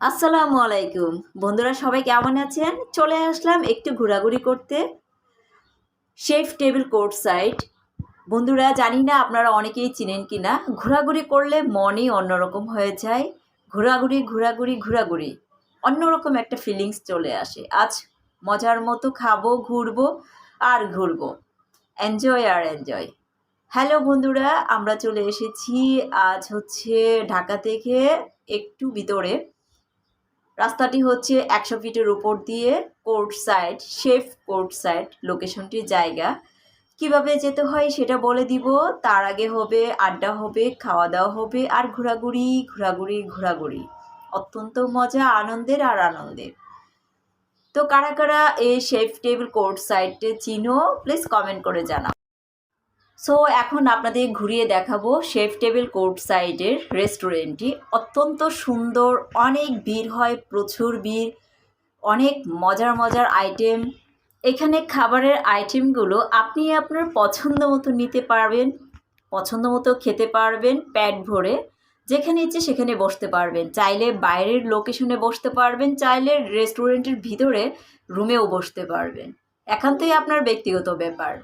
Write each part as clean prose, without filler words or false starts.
আসসালামু আলাইকুম বন্ধুরা, সবাই কেমন আছেন? চলে আসলাম একটু ঘোরাঘুরি করতে শেফ টেবিল কোর্ট সাইড। বন্ধুরা, জানি না আপনারা অনেকেই চিনেন কি না, ঘোরাঘুরি করলে মনই অন্যরকম হয়ে যায়। ঘোরাঘুরি ঘোরাঘুরি ঘোরাঘুরি অন্যরকম একটা ফিলিংস চলে আসে। আজ মজার মতো খাবো, ঘুরবো আর ঘুরবো, এনজয় আর এনজয়। হ্যালো বন্ধুরা, আমরা চলে এসেছি। আজ হচ্ছে ঢাকা থেকে একটু ভিতরে, রাস্তাটি হচ্ছে 100 ফিটের উপর দিয়ে court side, chef court side লোকেশনটির জায়গা। কিভাবে যেতে হয় সেটা বলে দিব। তার আগে হবে আড্ডা, হবে খাওয়া দাওয়া, হবে আর ঘোরাঘুরি ঘোরাঘুরি ঘোরাঘুরি, অত্যন্ত মজা, আনন্দের আর আনন্দের। তো কারা কারা এই শেফ টেবিল কোর্ট সাইডে চিনো, প্লিজ কমেন্ট করে জানাও। সো এখন আপনাদের ঘুরিয়ে দেখাবো শেফ টেবিল কোর্ট সাইডের রেস্টুরেন্টটি। অত্যন্ত সুন্দর, অনেক ভিড় হয়, প্রচুর ভিড়, অনেক মজার মজার আইটেম। এখানে খাবারের আইটেমগুলো আপনি আপনার পছন্দ মতো নিতে পারবেন, পছন্দ মতো খেতে পারবেন পেট ভরে। যেখানে ইচ্ছে সেখানে বসতে পারবেন, চাইলে বাইরের লোকেশনে বসতে পারবেন, চাইলে রেস্টুরেন্টের ভিতরে রুমেও বসতে পারবেন। একান্তই আপনার ব্যক্তিগত ব্যাপার।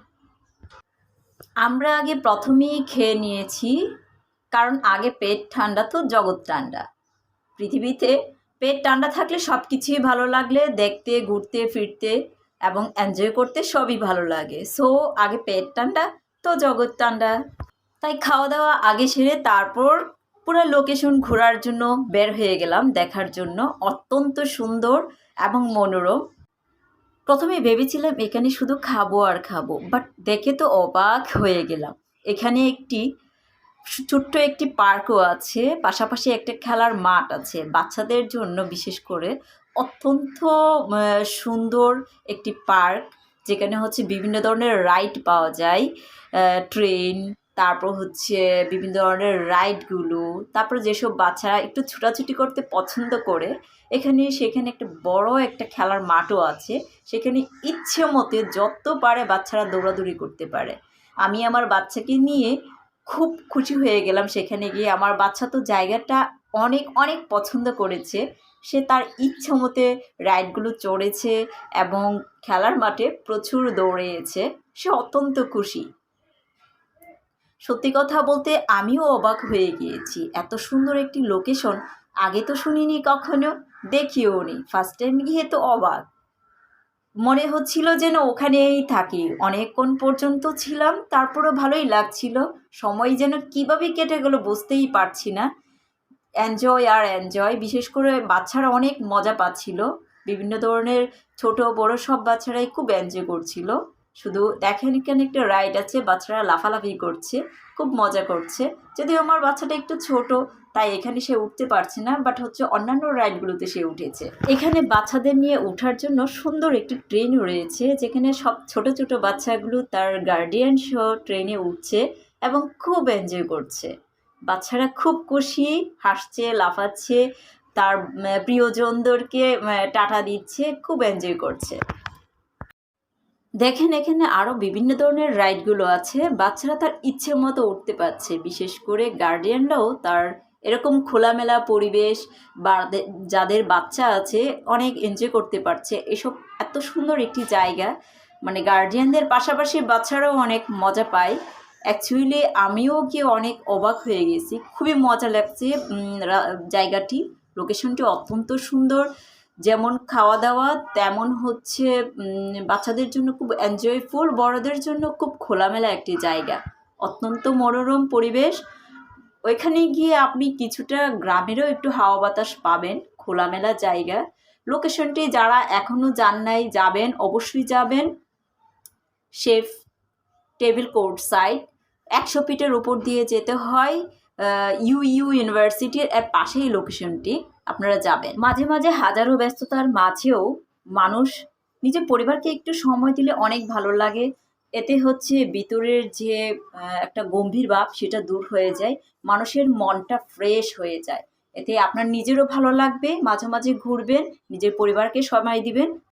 আমরা আগে প্রথমেই খেয়ে নিয়েছি, কারণ আগে পেট ঠান্ডা তো জগৎ ঠান্ডা। পৃথিবীতে পেট ঠান্ডা থাকলে সব কিছুই ভালো লাগলে, দেখতে, ঘুরতে, ফিরতে এবং এনজয় করতে সবই ভালো লাগে। সো আগে পেট ঠান্ডা তো জগৎ ঠান্ডা। তাই খাওয়া দাওয়া আগে সেরে তারপর পুরো লোকেশন ঘোরার জন্য বের হয়ে গেলাম, দেখার জন্য। অত্যন্ত সুন্দর এবং মনোরম। প্রথমে ভেবেছিলাম এখানে শুধু খাবো আর খাবো, বাট দেখে তো অবাক হয়ে গেলাম। এখানে একটি ছোট্ট একটি পার্কও আছে, পাশাপাশি একটা খেলার মাঠ আছে বাচ্চাদের জন্য বিশেষ করে। অত্যন্ত সুন্দর একটি পার্ক, যেখানে হচ্ছে বিভিন্ন ধরনের রাইড পাওয়া যায়, ট্রেন, তারপর হচ্ছে বিভিন্ন ধরনের রাইডগুলো। তারপর যেসব বাচ্চারা একটু ছোটাছুটি করতে পছন্দ করে, এখানে সেখানে একটা বড় একটা খেলার মাঠও আছে। সেখানে ইচ্ছে মতে যত পারে বাচ্চারা দৌড়াদৌড়ি করতে পারে। আমি আমার বাচ্চাকে নিয়ে খুব খুশি হয়ে গেলাম সেখানে গিয়ে। আমার বাচ্চা তো জায়গাটা অনেক অনেক পছন্দ করেছে। সে তার ইচ্ছে মতে রাইডগুলো চড়েছে এবং খেলার মাঠে প্রচুর দৌড়িয়েছে। সে অত্যন্ত খুশি। সত্যি কথা বলতে আমিও অবাক হয়ে গিয়েছি। এত সুন্দর একটি লোকেশন আগে তো শুনিনি, কখনো দেখিও নি। ফার্স্ট টাইম গিয়ে তো অবাক, মনে হচ্ছিল যেন ওখানেই থাকি। অনেকক্ষণ পর্যন্ত ছিলাম, তারপরও ভালোই লাগছিল। সময় যেন কীভাবে কেটে গেল বুঝতেই পারছি না। এনজয় আর এনজয়, বিশেষ করে বাচ্চারা অনেক মজা পাচ্ছিল। বিভিন্ন ধরনের ছোট বড় সব বাচ্চারাই খুব এনজয় করছিল। শুধু দেখেন এখানে একটা রাইড আছে, বাচ্চারা লাফালাফি করছে, খুব মজা করছে। যদিও আমার বাচ্চাটা একটু ছোট, তাই এখানে সে উঠতে পারছে না, বাট হচ্ছে অন্যান্য রাইডগুলোতে সে উঠেছে। এখানে বাচ্চাদের নিয়ে ওঠার জন্য সুন্দর একটি ট্রেনও রয়েছে, যেখানে সব ছোট ছোট বাচ্চাগুলো তার গার্ডিয়ান সহ ট্রেনে উঠছে এবং খুব এনজয় করছে। বাচ্চারা খুব খুশি, হাসছে, লাফাচ্ছে, তার প্রিয়জনদেরকে টাটা দিচ্ছে, খুব এনজয় করছে। দেখেন এখানে আরও বিভিন্ন ধরনের রাইডগুলো আছে, বাচ্চারা তার ইচ্ছে মতো উঠতে পারছে। বিশেষ করে গার্ডিয়ানরাও তার এরকম খোলামেলা পরিবেশ বা যাদের বাচ্চা আছে অনেক এনজয় করতে পারছে। এসব এত সুন্দর একটি জায়গা, মানে গার্ডিয়ানদের পাশাপাশি বাচ্চারাও অনেক মজা পায়। অ্যাকচুয়ালি আমিও গিয়ে অনেক অবাক হয়ে গেছি, খুবই মজা লাগছে। জায়গাটি, লোকেশনটি অত্যন্ত সুন্দর। যেমন খাওয়া দাওয়া, তেমন হচ্ছে বাচ্চাদের জন্য খুব এনজয়ফুল, বড়দের জন্য খুব খোলামেলা একটি জায়গা, অত্যন্ত মনোরম পরিবেশ। ওইখানে গিয়ে আপনি কিছুটা গ্রামেরও একটু হাওয়া বাতাস পাবেন, খোলামেলা জায়গা। লোকেশনটি যারা এখনও যান নাই, যাবেন, অবশ্যই যাবেন। শেফ টেবিল কোর্ট সাইড, 100 ফিটের উপর দিয়ে যেতে হয়। ইউনিভার্সিটির এর পাশেই লোকেশনটি, আপনারা যাবেন। মাঝে মাঝে হাজারো ব্যস্ততার মাঝেও মানুষ নিজের পরিবারকে একটু সময় দিলে অনেক ভালো লাগে। এতে হচ্ছে ভিতরের যে একটা গম্ভীর ভাব সেটা দূর হয়ে যায়, মানুষের মনটা ফ্রেশ হয়ে যায়। এতে আপনার নিজেরও ভালো লাগবে। মাঝে মাঝে ঘুরবেন, নিজের পরিবারকে সময় দিবেন।